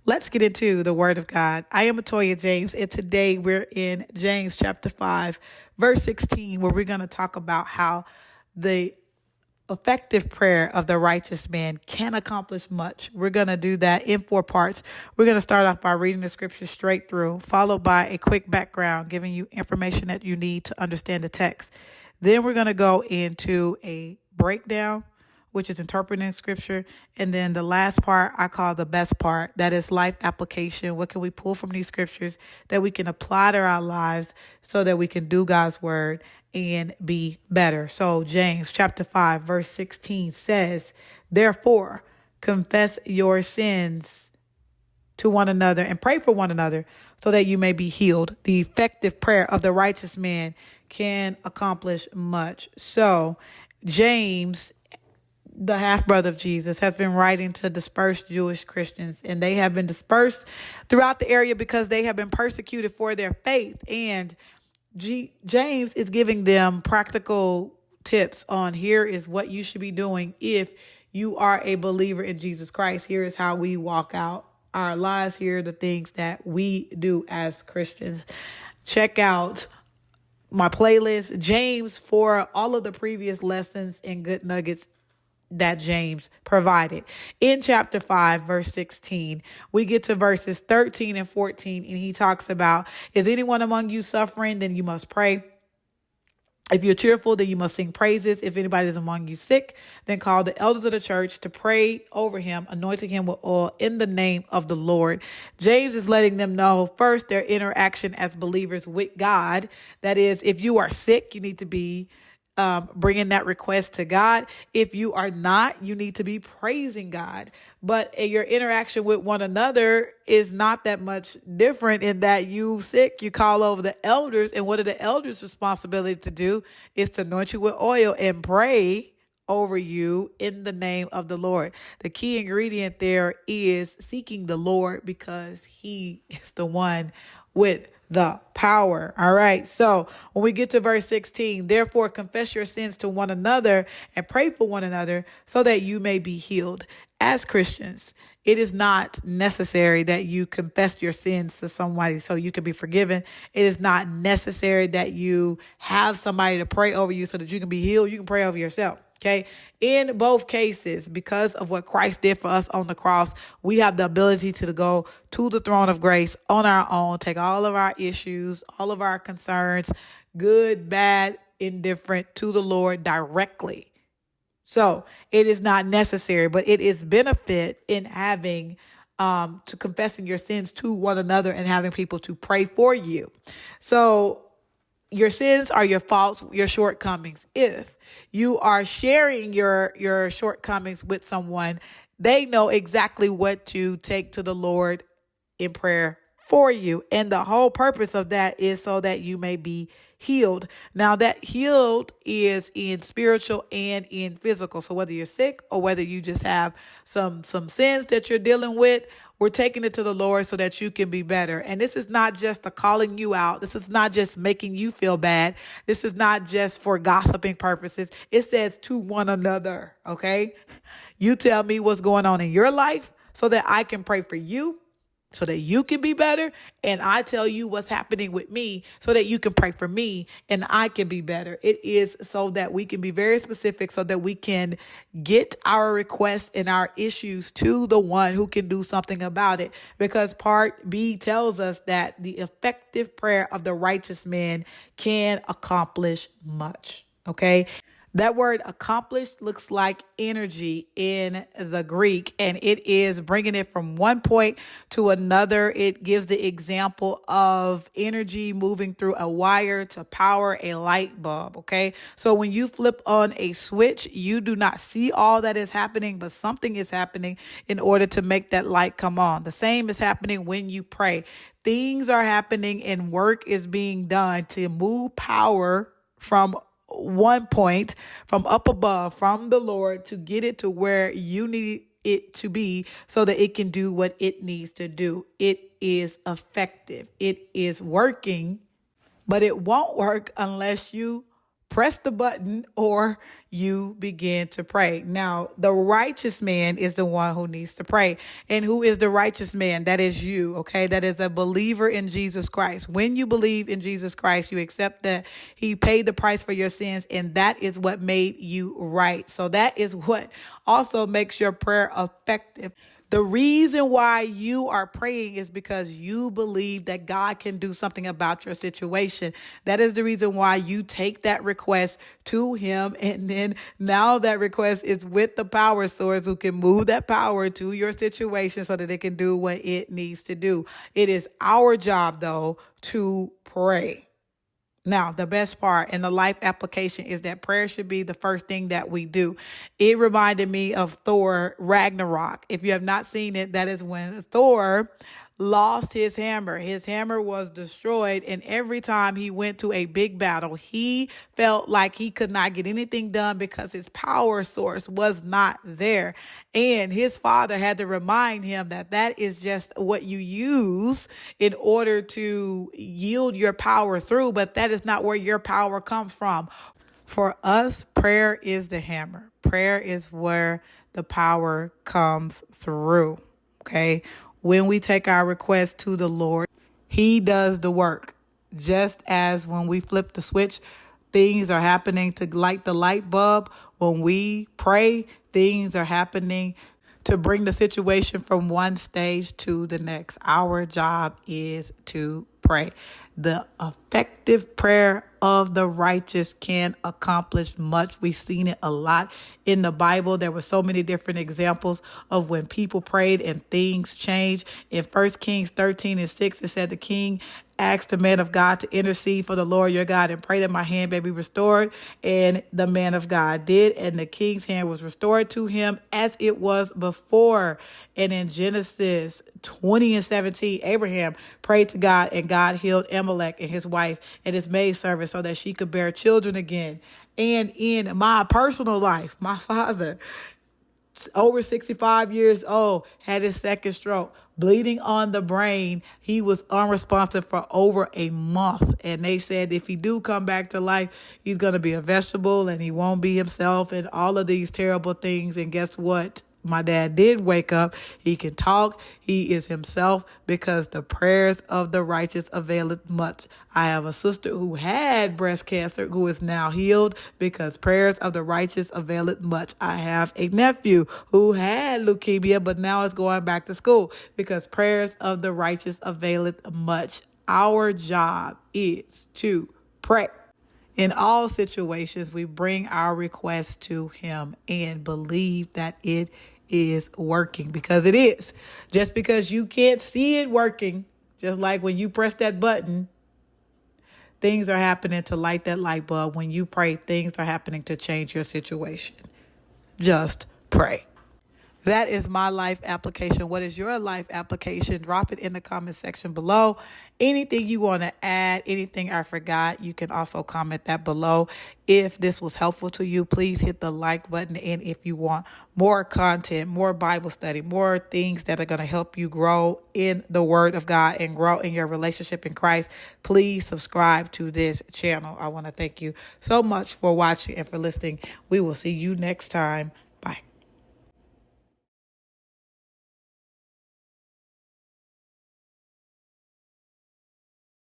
Let's get into the Word of God. I am Atoya James, and today we're in James chapter 5, verse 16, where we're going to talk about how the effective prayer of the righteous man can accomplish much. We're going to do that in 4 parts. We're going to start off by reading the scripture straight through, followed by a quick background, giving you information that you need to understand the text. Then we're going to go into a breakdown, which is interpreting scripture. And then the last part I call the best part. That is life application. What can we pull from these scriptures that we can apply to our lives so that we can do God's word and be better? So James chapter 5, verse 16 says, therefore, confess your sins to one another and pray for one another so that you may be healed. The effective prayer of the righteous man can accomplish much. So James, the half brother of Jesus, has been writing to dispersed Jewish Christians, and they have been dispersed throughout the area because they have been persecuted for their faith. And James is giving them practical tips on here is what you should be doing if you are a believer in Jesus Christ. Here is how we walk out our lives. Here are the things that we do as Christians. Check out my playlist, James, for all of the previous lessons and good nuggets that James provided. In chapter 5, verse 16, we get to verses 13 and 14, and he talks about, is anyone among you suffering? Then you must pray. If you're cheerful, then you must sing praises. If anybody is among you sick, then call the elders of the church to pray over him, anointing him with oil in the name of the Lord. James is letting them know first their interaction as believers with God. That is, if you are sick, you need to be bringing that request to God. If you are not, you need to be praising God. But your interaction with one another is not that much different in that you sick, you call over the elders. And what are the elders' responsibility to do is to anoint you with oil and pray over you in the name of the Lord. The key ingredient there is seeking the Lord because he is the one with the power. All right. So when we get to verse 16, therefore confess your sins to one another and pray for one another so that you may be healed. As Christians, it is not necessary that you confess your sins to somebody so you can be forgiven. It is not necessary that you have somebody to pray over you so that you can be healed. You can pray over yourself. Okay. In both cases, because of what Christ did for us on the cross, we have the ability to go to the throne of grace on our own, take all of our issues, all of our concerns, good, bad, indifferent, to the Lord directly. So it is not necessary, but it is benefit in having to confessing your sins to one another and having people to pray for you. So your sins are your faults, your shortcomings. If you are sharing your shortcomings with someone, they know exactly what to take to the Lord in prayer for you. And the whole purpose of that is so that you may be healed. Now that healed is in spiritual and in physical. So whether you're sick or whether you just have some sins that you're dealing with, we're taking it to the Lord so that you can be better. And this is not just a calling you out. This is not just making you feel bad. This is not just for gossiping purposes. It says to one another. Okay. You tell me what's going on in your life so that I can pray for you, so that you can be better. And I tell you what's happening with me so that you can pray for me and I can be better. It is so that we can be very specific so that we can get our requests and our issues to the one who can do something about it. Because part B tells us that the effective prayer of the righteous man can accomplish much. Okay. That word accomplished looks like energy in the Greek, and it is bringing it from one point to another. It gives the example of energy moving through a wire to power a light bulb. Okay. So when you flip on a switch, you do not see all that is happening, but something is happening in order to make that light come on. The same is happening when you pray. Things are happening and work is being done to move power from one point, from up above, from the Lord, to get it to where you need it to be so that it can do what it needs to do. It is effective. It is working, but it won't work unless you press the button or you begin to pray. Now, the righteous man is the one who needs to pray. And who is the righteous man? That is you, okay? That is a believer in Jesus Christ. When you believe in Jesus Christ, you accept that he paid the price for your sins, and that is what made you right. So that is what also makes your prayer effective. The reason why you are praying is because you believe that God can do something about your situation. That is the reason why you take that request to him. And then now that request is with the power source who can move that power to your situation so that it can do what it needs to do. It is our job, though, to pray. Now, the best part in the life application is that prayer should be the first thing that we do. It reminded me of Thor Ragnarok. If you have not seen it, that is when Thor lost his hammer. His hammer was destroyed, and every time he went to a big battle, he felt like he could not get anything done because his power source was not there. And his father had to remind him that that is just what you use in order to yield your power through, but that is not where your power comes from. For us, prayer is the hammer. Prayer is where the power comes through. Okay? When we take our request to the Lord, he does the work. Just as when we flip the switch, things are happening to light the light bulb. When we pray, things are happening to bring the situation from one stage to the next. Our job is to pray. The effective prayer of the righteous can accomplish much. We've seen it a lot in the Bible. There were so many different examples of when people prayed and things changed. In 1 Kings 13:6, it said the king asked the man of God to intercede for the Lord your God and pray that my hand may be restored. And the man of God did, and the king's hand was restored to him as it was before. And in Genesis 20:17, Abraham prayed to God, and God healed Amalek and his wife and his maidservant so that she could bear children again. And in my personal life, my father, over 65 years old, had his second stroke, bleeding on the brain. He was unresponsive for over a month. And they said if he do come back to life, he's going to be a vegetable and he won't be himself and all of these terrible things. And guess what? My dad did wake up. He can talk. He is himself because the prayers of the righteous availeth much. I have a sister who had breast cancer who is now healed because prayers of the righteous availeth much. I have a nephew who had leukemia but now is going back to school because prayers of the righteous availeth much. Our job is to pray. In all situations, we bring our request to him and believe that it is working, because it is. Just because you can't see it working, just like when you press that button, things are happening to light that light bulb. When you pray, things are happening to change your situation. Just pray. That is my life application. What is your life application? Drop it in the comment section below. Anything you want to add, anything I forgot, you can also comment that below. If this was helpful to you, please hit the like button. And if you want more content, more Bible study, more things that are going to help you grow in the Word of God and grow in your relationship in Christ, please subscribe to this channel. I want to thank you so much for watching and for listening. We will see you next time.